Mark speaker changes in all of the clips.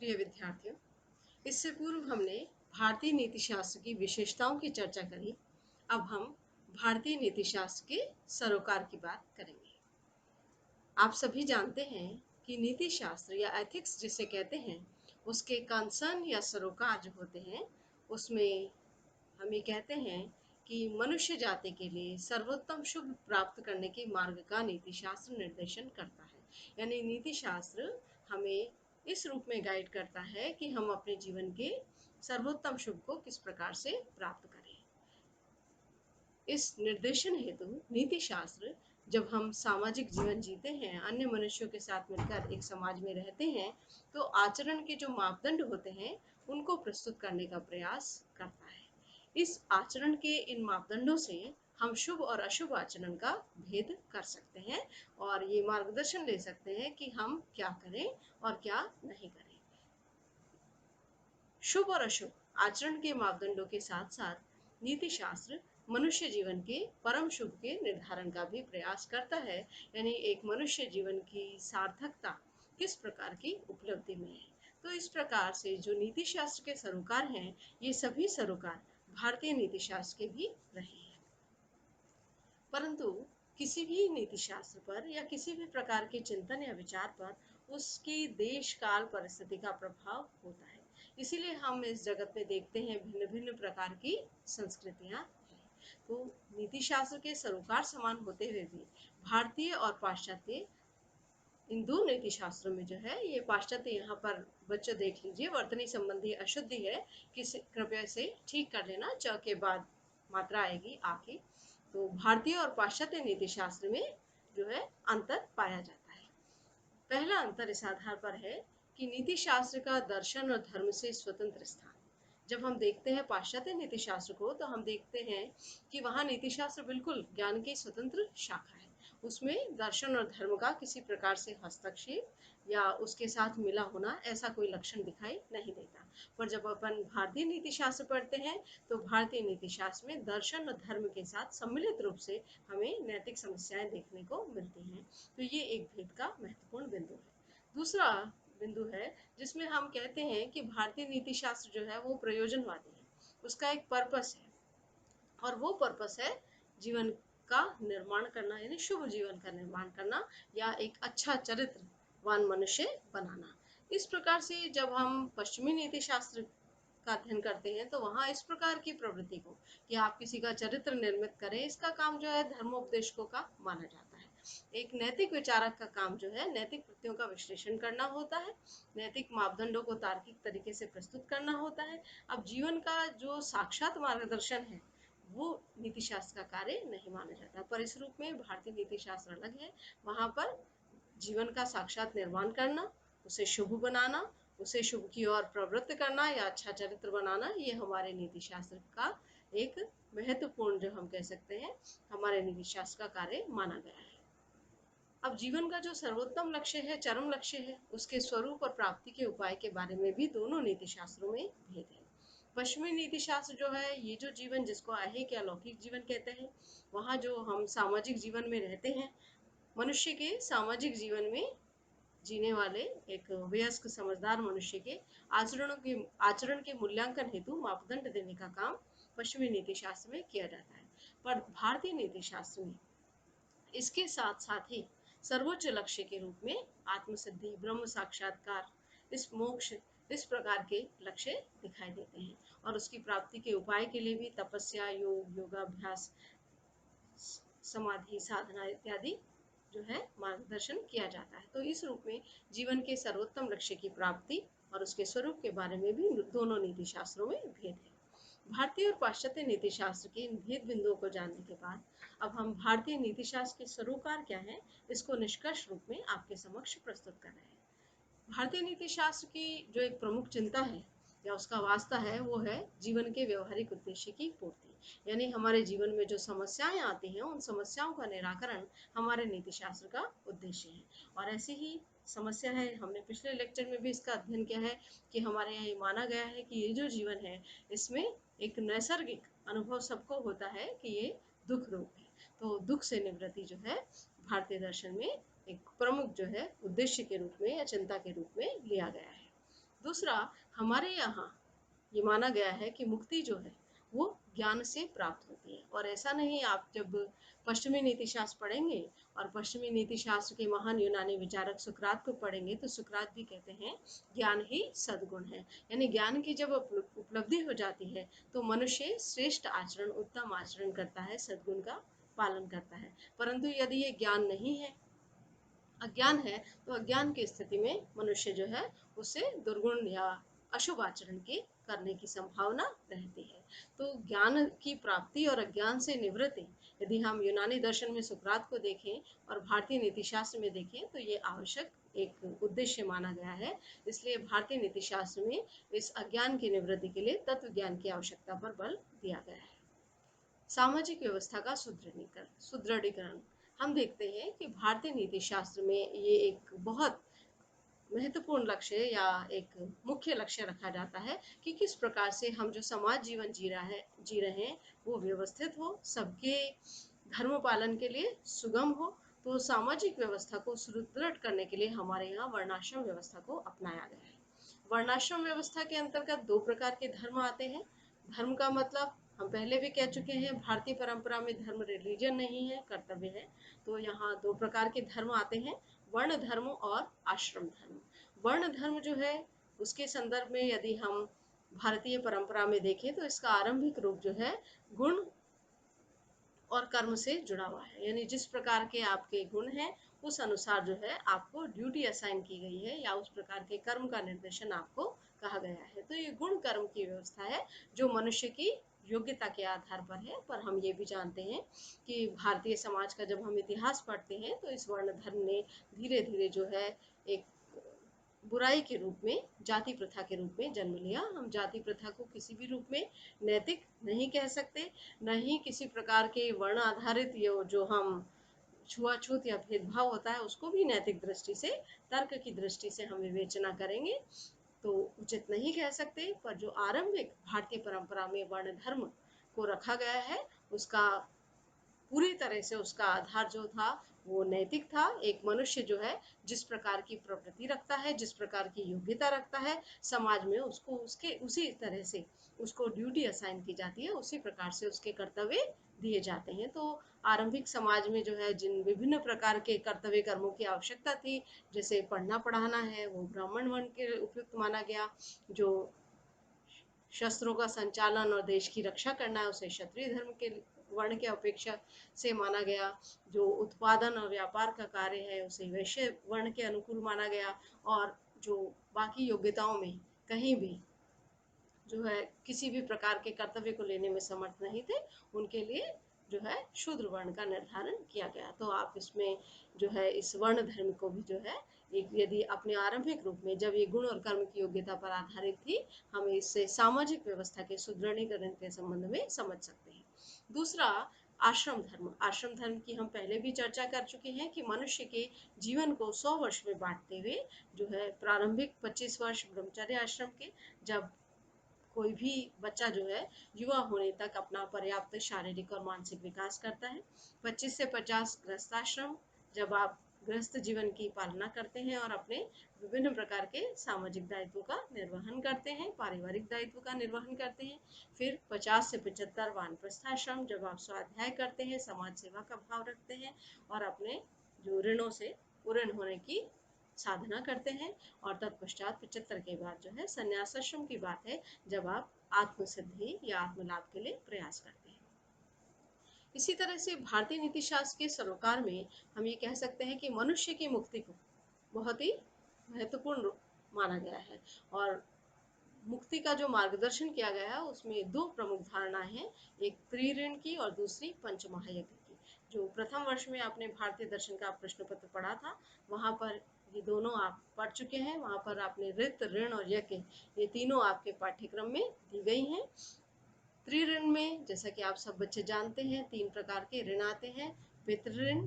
Speaker 1: प्रिय विद्यार्थियों, इससे पूर्व हमने भारतीय नीति शास्त्र की विशेषताओं की चर्चा करी। अब हम भारतीय नीति शास्त्र के सरोकार की बात करेंगे। आप सभी जानते हैं कि नीति शास्त्र या एथिक्स जिसे कहते हैं, उसके कंसर्न या सरोकार जो होते हैं, उसमें हम ये कहते हैं कि मनुष्य जाति के लिए सर्वोत्तम शुभ प्राप्त करने के मार्ग का नीति शास्त्र निर्देशन करता है। यानी नीति शास्त्र हमें इस रूप में गाइड करता है कि हम अपने जीवन के सर्वोत्तम शुभ को किस प्रकार से प्राप्त करें। इस निर्देशन हेतु नीति शास्त्र, जब हम सामाजिक जीवन जीते हैं, अन्य मनुष्यों के साथ मिलकर एक समाज में रहते हैं, तो आचरण के जो मापदंड होते हैं उनको प्रस्तुत करने का प्रयास करता है। इस आचरण के इन मापदंडों से हम शुभ और अशुभ आचरण का भेद कर सकते हैं और ये मार्गदर्शन ले सकते हैं कि हम क्या करें और क्या नहीं करें। शुभ और अशुभ आचरण के मापदंडों के साथ साथ नीति शास्त्र मनुष्य जीवन के परम शुभ के निर्धारण का भी प्रयास करता है। यानी एक मनुष्य जीवन की सार्थकता किस प्रकार की उपलब्धि में है। तो इस प्रकार से जो नीति शास्त्र के सरोकार हैं, ये सभी सरोकार भारतीय नीति शास्त्र के भी रहे हैं। परंतु किसी भी नीति शास्त्र पर या किसी भी प्रकार के चिंतन या विचार पर उसकी देश काल परिस्थिति का प्रभाव होता है। इसीलिए हम इस जगत में देखते हैं भिन्न भिन्न प्रकार की संस्कृतियां हैं। तो नीति शास्त्र के सरोकार समान होते हुए भी भारतीय और पाश्चात्य, इन दो नीति शास्त्रों में जो है, ये पाश्चात्य, यहाँ पर बच्चों देख लीजिए, वर्तनी संबंधी अशुद्धि है, किसी कृपया से ठीक कर लेना, च के बाद मात्रा आएगी आ की। तो भारतीय और पाश्चात्य नीति शास्त्र में जो है अंतर पाया जाता है। पहला अंतर इस आधार पर है कि नीति शास्त्र का दर्शन और धर्म से स्वतंत्र स्थान। जब हम देखते हैं पाश्चात्य नीति शास्त्र को, तो हम देखते हैं कि वहाँ नीति शास्त्र बिल्कुल ज्ञान की स्वतंत्र शाखा है। उसमें दर्शन और धर्म का किसी प्रकार से हस्तक्षेप या उसके साथ मिला होना ऐसा कोई लक्षण दिखाई नहीं देता। पर जब अपन भारतीय नीति शास्त्र पढ़ते हैं, तो भारतीय नीति शास्त्र में दर्शन और धर्म के साथ सम्मिलित रूप से हमें नैतिक समस्याएं देखने को मिलती हैं। तो ये एक भेद का महत्वपूर्ण बिंदु है। दूसरा बिंदु है जिसमें हम कहते हैं कि भारतीय नीति शास्त्र जो है वो प्रयोजनवादी है। उसका एक पर्पस है और वो पर्पस है जीवन का निर्माण करना, यानी शुभ जीवन का निर्माण करना या एक अच्छा चरित्रवान मनुष्य बनाना। इस प्रकार से जब हम पश्चिमी नीति शास्त्र का अध्ययन करते हैं, तो वहाँ इस प्रकार की प्रवृत्ति को कि आप किसी का चरित्र निर्मित करें, इसका काम जो है धर्मोपदेशकों का माना जाता है। एक नैतिक विचारक का काम जो है नैतिक कृत्यों का विश्लेषण करना होता है, नैतिक मापदंडों को तार्किक तरीके से प्रस्तुत करना होता है। अब जीवन का जो साक्षात मार्गदर्शन है, वो नीति शास्त्र का कार्य नहीं माना जाता। पर इस रूप में भारतीय नीति शास्त्र अलग है। वहाँ पर जीवन का साक्षात निर्माण करना, उसे शुभ बनाना, उसे शुभ की ओर प्रवृत्त करना या अच्छा चरित्र बनाना, ये हमारे नीति शास्त्र का एक महत्वपूर्ण, जो हम कह सकते हैं, हमारे नीति शास्त्र का कार्य माना गया है। अब जीवन का जो सर्वोत्तम लक्ष्य है, चरम लक्ष्य है, उसके स्वरूप और प्राप्ति के उपाय के बारे में भी दोनों नीति शास्त्रों में भेद है। पश्चिमी नीति शास्त्र जो है, ये जो जीवन जिसको ऐहिक या लौकिक जीवन कहते हैं, वहाँ जो हम सामाजिक जीवन में रहते हैं, मनुष्य के सामाजिक जीवन में जीने वाले एक वयस्क समझदार मनुष्य के आचरण के मूल्यांकन हेतु मापदंड देने का काम पश्चिमी नीति शास्त्र में किया जाता है। पर भारतीय नीति शास्त्र में इसके साथ साथ ही सर्वोच्च लक्ष्य के रूप में आत्मसिद्धि, ब्रह्म साक्षात्कार, इस मोक्ष, इस प्रकार के लक्ष्य दिखाई देते हैं। और उसकी प्राप्ति के उपाय के लिए भी तपस्या, योग, योगाभ्यास, समाधि, साधना इत्यादि जो है मार्गदर्शन किया जाता है। तो इस रूप में जीवन के सर्वोत्तम लक्ष्य की प्राप्ति और उसके स्वरूप के बारे में भी दोनों नीति शास्त्रों में भेद है। भारतीय और पाश्चात्य नीति शास्त्र के इन भेद बिंदुओं को जानने के बाद अब हम भारतीय नीति शास्त्र के सरोकार क्या है, इसको निष्कर्ष रूप में आपके समक्ष प्रस्तुत कर रहे हैं। भारतीय नीति शास्त्र की जो एक प्रमुख चिंता है या उसका वास्ता है, वो है जीवन के व्यवहारिक उद्देश्य की पूर्ति। यानी हमारे जीवन में जो समस्याएं आती हैं, उन समस्याओं का निराकरण हमारे नीति शास्त्र का उद्देश्य है। और ऐसी ही समस्या है, हमने पिछले लेक्चर में भी इसका अध्ययन किया है कि हमारे यहाँ ये माना गया है कि ये जो जीवन है, इसमें एक नैसर्गिक अनुभव सबको होता है कि ये दुख रूप है। तो दुख से निवृत्ति जो है भारतीय दर्शन में एक प्रमुख जो है उद्देश्य के रूप में या चिंता के रूप में लिया गया है। दूसरा, हमारे यहाँ ये माना गया है कि मुक्ति जो है वो ज्ञान से प्राप्त होती है। और ऐसा नहीं, आप जब पश्चिमी नीति शास्त्र पढ़ेंगे और पश्चिमी नीति शास्त्र के महान यूनानी विचारक सुकरात को पढ़ेंगे तो सुकरात भी कहते हैं ज्ञान ही सद्गुण है। यानी ज्ञान की जब उपलब्धि हो जाती है तो मनुष्य श्रेष्ठ आचरण, उत्तम आचरण करता है, सद्गुण का पालन करता है। परंतु यदि ये ज्ञान नहीं है, अज्ञान है, तो अज्ञान की स्थिति में मनुष्य जो है उससे दुर्गुण या अशुभ आचरण के करने की संभावना रहती है। तो ज्ञान की प्राप्ति और अज्ञान से निवृत्ति, यदि हम यूनानी दर्शन में सुकरात को देखें और भारतीय नीति शास्त्र में देखें तो ये आवश्यक एक उद्देश्य माना गया है। इसलिए भारतीय नीति शास्त्र में इस अज्ञान की निवृत्ति के लिए तत्व ज्ञान की आवश्यकता पर बल दिया गया है। सामाजिक व्यवस्था का सुदृढ़ीकरण, हम देखते हैं कि भारतीय नीति शास्त्र में ये एक बहुत महत्वपूर्ण लक्ष्य या एक मुख्य लक्ष्य रखा जाता है कि किस प्रकार से हम जो समाज जीवन जी रहे हैं वो व्यवस्थित हो, सबके धर्म पालन के लिए सुगम हो। तो सामाजिक व्यवस्था को सुदृढ़ करने के लिए हमारे यहाँ वर्णाश्रम व्यवस्था को अपनाया गया है। वर्णाश्रम व्यवस्था के अंतर्गत दो प्रकार के धर्म आते हैं। धर्म का मतलब हम पहले भी कह चुके हैं, भारतीय परंपरा में धर्म रिलीजन नहीं है, कर्तव्य है। तो यहाँ दो प्रकार के धर्म आते हैं, वर्ण धर्म और आश्रम धर्म। वर्ण धर्म जो है उसके संदर्भ में यदि हम भारतीय परंपरा में देखें तो इसका आरंभिक रूप जो है गुण और कर्म से जुड़ा हुआ है। यानी जिस प्रकार के आपके गुण हैं उस अनुसार जो है आपको ड्यूटी असाइन की गई है या उस प्रकार के कर्म का निर्देशन आपको कहा गया है। तो ये गुण कर्म की व्यवस्था है जो मनुष्य की योग्यता के आधार पर है। पर हम ये भी जानते हैं कि भारतीय समाज का जब हम इतिहास पढ़ते हैं तो इस वर्ण धर्म ने धीरे धीरे जो है एक बुराई के रूप में, जाति प्रथा के रूप में जन्म लिया। हम जाति प्रथा को किसी भी रूप में नैतिक नहीं कह सकते, न ही किसी प्रकार के वर्ण आधारित जो हम छुआछूत या भेदभाव होता है उसको भी नैतिक दृष्टि से, तर्क की दृष्टि से हम विवेचना करेंगे तो उचित नहीं कह सकते। पर जो आरंभिक भारतीय परंपरा में वर्ण धर्म को रखा गया है उसका पूरी तरह से उसका आधार जो था वो नैतिक था। एक मनुष्य जो है जिस प्रकार की प्रवृत्ति रखता है, जिस प्रकार की योग्यता रखता है, समाज में उसको उसके उसी तरह से उसको ड्यूटी असाइन की जाती है, उसी प्रकार से उसके कर्तव्य दिए जाते हैं। तो आरंभिक समाज में जो है जिन विभिन्न प्रकार के कर्तव्य कर्मों की आवश्यकता थी, जैसे पढ़ना पढ़ाना है वो ब्राह्मण वर्ण के उपयुक्त माना गया, जो शस्त्रों का संचालन और देश की रक्षा करना है उसे क्षत्रिय धर्म के वर्ण के अपेक्षा से माना गया, जो उत्पादन और व्यापार का कार्य है उसे वैश्य वर्ण के अनुकूल माना गया, और जो बाकी योग्यताओं में कहीं भी जो है किसी भी प्रकार के कर्तव्य को लेने में समर्थ नहीं थे उनके लिए जो है शूद्र वर्ण का निर्धारण किया गया। तो आप इसमें जो है इस वर्ण धर्म को भी जो है एक, यदि अपने आरंभिक रूप में जब ये गुण और कर्म की योग्यता पर आधारित थी, हम इससे सामाजिक व्यवस्था के सुदृढ़ीकरण के संबंध में समझ सकते हैं। दूसरा, आश्रम धर्म। आश्रम धर्म की हम पहले भी चर्चा कर चुके हैं कि मनुष्य के जीवन को 100 वर्ष में बांटते हुए जो है प्रारंभिक 25 वर्ष ब्रह्मचर्य आश्रम के, जब कोई भी बच्चा जो है युवा होने तक अपना पर्याप्त शारीरिक और मानसिक विकास करता है। 25 से 50 गृहस्थाश्रम, जब आप गृहस्थ जीवन की पालना करते हैं और अपने विभिन्न प्रकार के सामाजिक दायित्वों का निर्वहन करते हैं, पारिवारिक दायित्व का निर्वहन करते हैं। फिर 50 से 75 वानप्रस्थाश्रम, जब आप स्वाध्याय करते हैं, समाज सेवा का भाव रखते हैं और अपने जो ऋणों से पूर्ण होने की साधना करते हैं। और तत्पश्चात 75 के बाद जो है संन्यासाश्रम की बात है, जब आप आत्मसिद्धि या आत्मलाभ के लिए प्रयास करते हैं। इसी तरह से भारतीय नीति शास्त्र के सरोकार में हम ये कह सकते हैं कि मनुष्य की मुक्ति को बहुत ही महत्वपूर्ण माना गया है। और मुक्ति का जो मार्गदर्शन किया गया है उसमें दो प्रमुख धारणाएं हैं, एक त्रिऋण की और दूसरी पंचमहायज्ञ की। जो प्रथम वर्ष में आपने भारतीय दर्शन का प्रश्न पत्र पढ़ा था वहाँ पर ये दोनों आप पढ़ चुके हैं। वहाँ पर आपने ऋत, ऋण और यज्ञ, ये तीनों आपके पाठ्यक्रम में दी गई हैं। त्रिऋण में जैसा कि आप सब बच्चे जानते हैं 3 प्रकार के ऋण आते हैं। पितृऋण,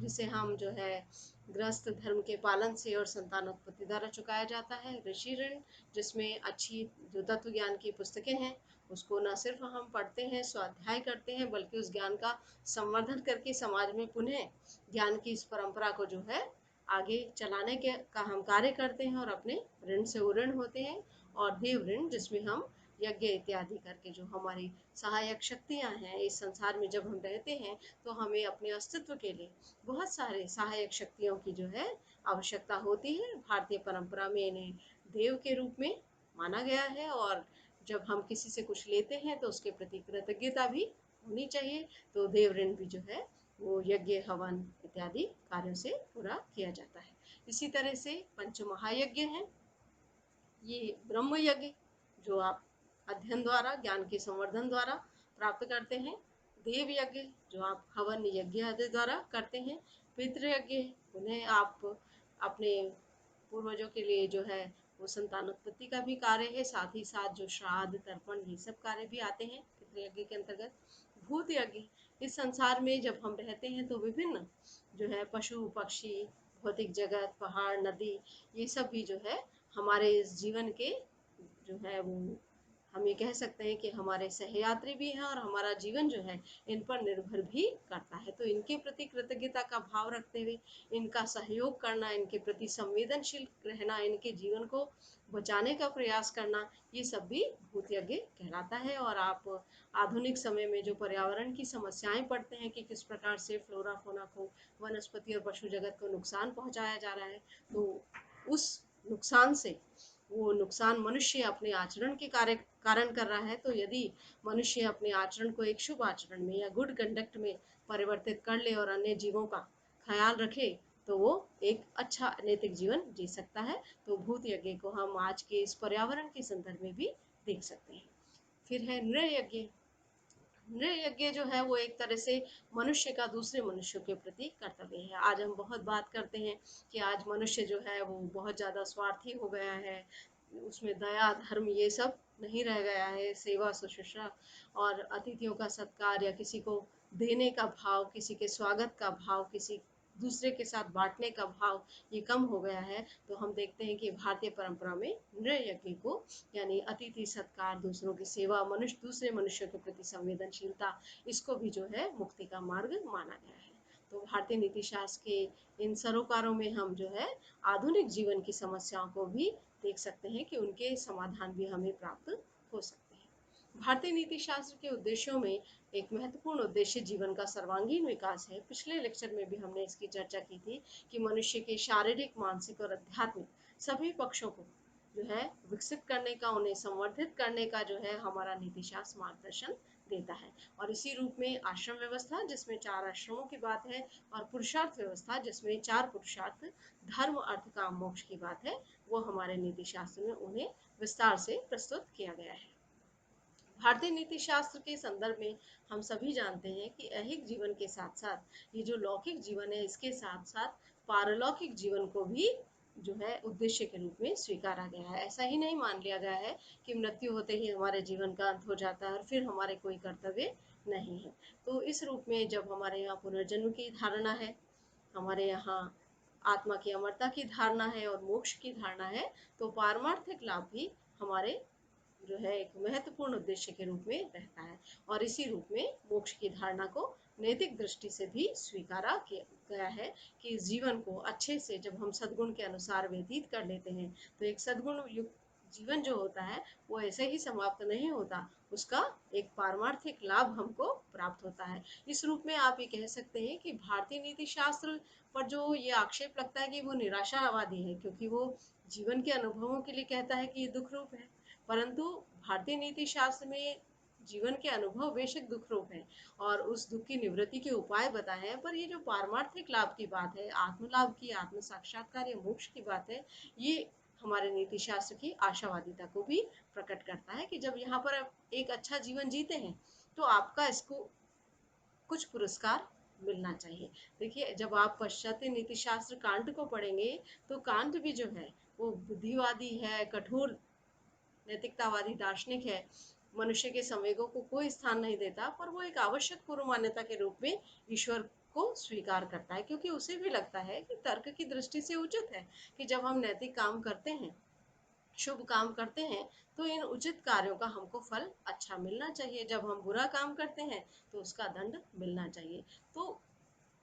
Speaker 1: जिसे हम जो है गृहस्थ धर्म के पालन से और संतानोत्पत्ति द्वारा चुकाया जाता है। ऋषि ऋण, जिसमें अच्छी जो तत्व ज्ञान की पुस्तकें हैं उसको न सिर्फ हम पढ़ते हैं, स्वाध्याय करते हैं, बल्कि उस ज्ञान का संवर्धन करके समाज में पुनः ज्ञान की इस परंपरा को जो है आगे चलाने के का हम कार्य करते हैं और अपने ऋण से उऋण होते हैं। और देव ऋण, जिसमें हम यज्ञ इत्यादि करके जो हमारी सहायक शक्तियां हैं इस संसार में जब हम रहते हैं, तो हमें अपने अस्तित्व के लिए बहुत सारे सहायक शक्तियों की जो है आवश्यकता होती है। भारतीय परंपरा में इन्हें देव के रूप में माना गया है। और जब हम किसी से कुछ लेते हैं तो उसके प्रति कृतज्ञता भी होनी चाहिए। तो देव ऋण भी जो है वो यज्ञ, हवन इत्यादि कार्यों से पूरा किया जाता है। इसी तरह से पंच महायज्ञ हैं। ये ब्रह्म यज्ञ जो आप अध्ययन द्वारा, ज्ञान के संवर्धन द्वारा प्राप्त करते हैं। देव यज्ञ जो आप हवन यज्ञ आदि द्वारा करते हैं। पितृ यज्ञ, उन्हें आप अपने पूर्वजों के लिए जो है वो संतानोत्पत्ति का भी कार्य है। साथ ही साथ जो श्राद्ध, तर्पण, ये सब कार्य भी आते हैं पितृ यज्ञ के अंतर्गत। भूत यज्ञ, इस संसार में जब हम रहते हैं तो विभिन्न जो है पशु पक्षी, भौतिक जगत, पहाड़, नदी, ये सब भी जो है हमारे इस जीवन के जो है वो हम ये कह सकते हैं कि हमारे सहयात्री भी हैं और हमारा जीवन जो है इन पर निर्भर भी करता है। तो इनके प्रति कृतज्ञता का भाव रखते हुए इनका सहयोग करना, इनके प्रति संवेदनशील रहना, इनके जीवन को बचाने का प्रयास करना, ये सब भी भूत यज्ञ कहलाता है। और आप आधुनिक समय में जो पर्यावरण की समस्याएं पढ़ते हैं कि किस प्रकार से फ्लोरा फोना को, वनस्पति और पशु जगत को नुकसान पहुंचाया जा रहा है, तो उस नुकसान से वो नुकसान मनुष्य अपने आचरण के कारण कर रहा है। तो यदि मनुष्य अपने आचरण को एक शुभ आचरण में या गुड कंडक्ट में परिवर्तित कर ले और अन्य जीवों का ख्याल रखे, तो वो एक अच्छा नैतिक जीवन जी सकता है। तो भूत यज्ञ को हम आज के इस पर्यावरण के संदर्भ में भी देख सकते हैं। फिर है नृ यज्ञ। नृ यज्ञ जो है वो एक तरह से मनुष्य का दूसरे मनुष्यों के प्रति कर्तव्य है। आज हम बहुत बात करते हैं कि आज मनुष्य जो है वो बहुत ज़्यादा स्वार्थी हो गया है, उसमें दया, धर्म ये सब नहीं रह गया है। सेवा, शुश्रूषा और अतिथियों का सत्कार या किसी को देने का भाव, किसी के स्वागत का भाव, किसी दूसरे के साथ बांटने का भाव, ये कम हो गया है। तो हम देखते हैं कि भारतीय परंपरा में नृ यज्ञ को, यानी अतिथि सत्कार, दूसरों की सेवा, मनुष्य दूसरे मनुष्यों के प्रति संवेदनशीलता, इसको भी जो है मुक्ति का मार्ग माना गया है। तो भारतीय नीति शास्त्र के इन सरोकारों में हम जो है आधुनिक जीवन की समस्याओं को भी देख सकते हैं कि उनके समाधान भी हमें प्राप्त हो सकते हैं। भारतीय नीति शास्त्र के उद्देश्यों में एक महत्वपूर्ण उद्देश्य जीवन का सर्वांगीण विकास है। पिछले लेक्चर में भी हमने इसकी चर्चा की थी कि मनुष्य के शारीरिक, मानसिक और आध्यात्मिक सभी पक्षों को जो है विकसित करने का, उन्हें संवर्धित करने का जो है हमारा नीति शास्त्र मार्गदर्शन देता है। और इसी रूप में आश्रम व्यवस्था, जिसमें 4 आश्रमों की बात है, और पुरुषार्थ व्यवस्था, जिसमें 4 पुरुषार्थ, धर्म, अर्थ, काम, मोक्ष की बात है, वो हमारे नीति शास्त्र में उन्हें विस्तार से प्रस्तुत किया गया है। भारतीय नीति शास्त्र के संदर्भ में हम सभी जानते हैं कि ऐहिक जीवन के साथ साथ ये जो लौकिक जीवन है, इसके साथ साथ पारलौकिक जीवन को भी जो है उद्देश्य के रूप में स्वीकारा गया है। ऐसा ही नहीं मान लिया गया है कि मृत्यु होते ही हमारे जीवन का अंत हो जाता है और फिर हमारे कोई कर्तव्य नहीं है। तो इस रूप में जब हमारे यहाँ पुनर्जन्म की धारणा है, हमारे यहाँ आत्मा की अमरता की धारणा है और मोक्ष की धारणा है, तो पारमार्थिक लाभ भी हमारे जो है एक महत्वपूर्ण उद्देश्य के रूप में रहता है। और इसी रूप में मोक्ष की धारणा को नैतिक दृष्टि से भी स्वीकारा किया गया है कि इस जीवन को अच्छे से जब हम सद्गुण के अनुसार व्यतीत कर लेते हैं, तो एक सद्गुण युक्त जीवन जो होता है वो ऐसे ही समाप्त नहीं होता, उसका एक पारमार्थिक लाभ हमको प्राप्त होता है। इस रूप में आप ये कह सकते हैं कि भारतीय नीति शास्त्र पर जो ये आक्षेप लगता है कि वो निराशावादी है, क्योंकि वो जीवन के अनुभवों के लिए कहता है कि ये दुख रूप है। परंतु भारतीय नीति शास्त्र में जीवन के अनुभव बेशक दुख रूप है और उस दुख की निवृत्ति के उपाय बताए हैं, पर ये जो पारमार्थिक लाभ की बात है, आत्मलाभ की, आत्म साक्षात्कार या मोक्ष की बात है, ये हमारे नीति शास्त्र की आशावादिता को भी प्रकट करता है कि जब यहाँ पर आप एक अच्छा जीवन जीते हैं, तो आपका इसको कुछ पुरस्कार मिलना चाहिए। देखिए, जब आप पाश्चात्य नीति शास्त्र कांट को पढ़ेंगे, तो कांट भी जो है वो बुद्धिवादी है, कठोर नैतिकतावादी दार्शनिक है, मनुष्य के संवेगों को कोई स्थान नहीं देता, पर वो एक आवश्यक पूर्व मान्यता के रूप में ईश्वर को स्वीकार करता है, क्योंकि उसे भी लगता है कि तर्क की दृष्टि से उचित है कि जब हम नैतिक काम करते हैं, शुभ काम करते हैं, तो इन उचित कार्यों का हमको फल अच्छा मिलना चाहिए। जब हम बुरा काम करते हैं तो उसका दंड मिलना चाहिए। तो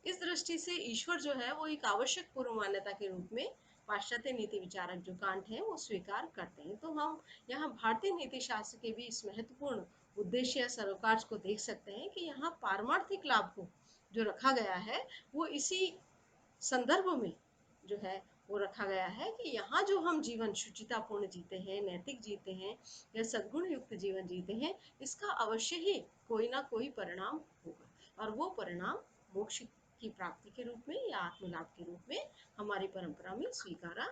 Speaker 1: इस दृष्टि से ईश्वर जो है वो एक आवश्यक पूर्व मान्यता के रूप में पाश्चात्य नीति विचारक जो कांट है वो स्वीकार करते हैं। तो हम यहाँ भारतीय नीति शास्त्र के भी इस महत्वपूर्ण उद्देश्य या सरोकार को देख सकते हैं कि यहाँ पारमार्थिक लाभ को जो रखा गया है वो इसी संदर्भ में जो है वो रखा गया है कि यहाँ जो हम जीवन शुचितापूर्ण जीते हैं, नैतिक जीते हैं या सद्गुण युक्त जीवन जीते हैं, इसका अवश्य ही कोई ना कोई परिणाम होगा और वो परिणाम मोक्ष की प्राप्ति के रूप में या आत्मलाभ के रूप में हमारी परंपरा में स्वीकारा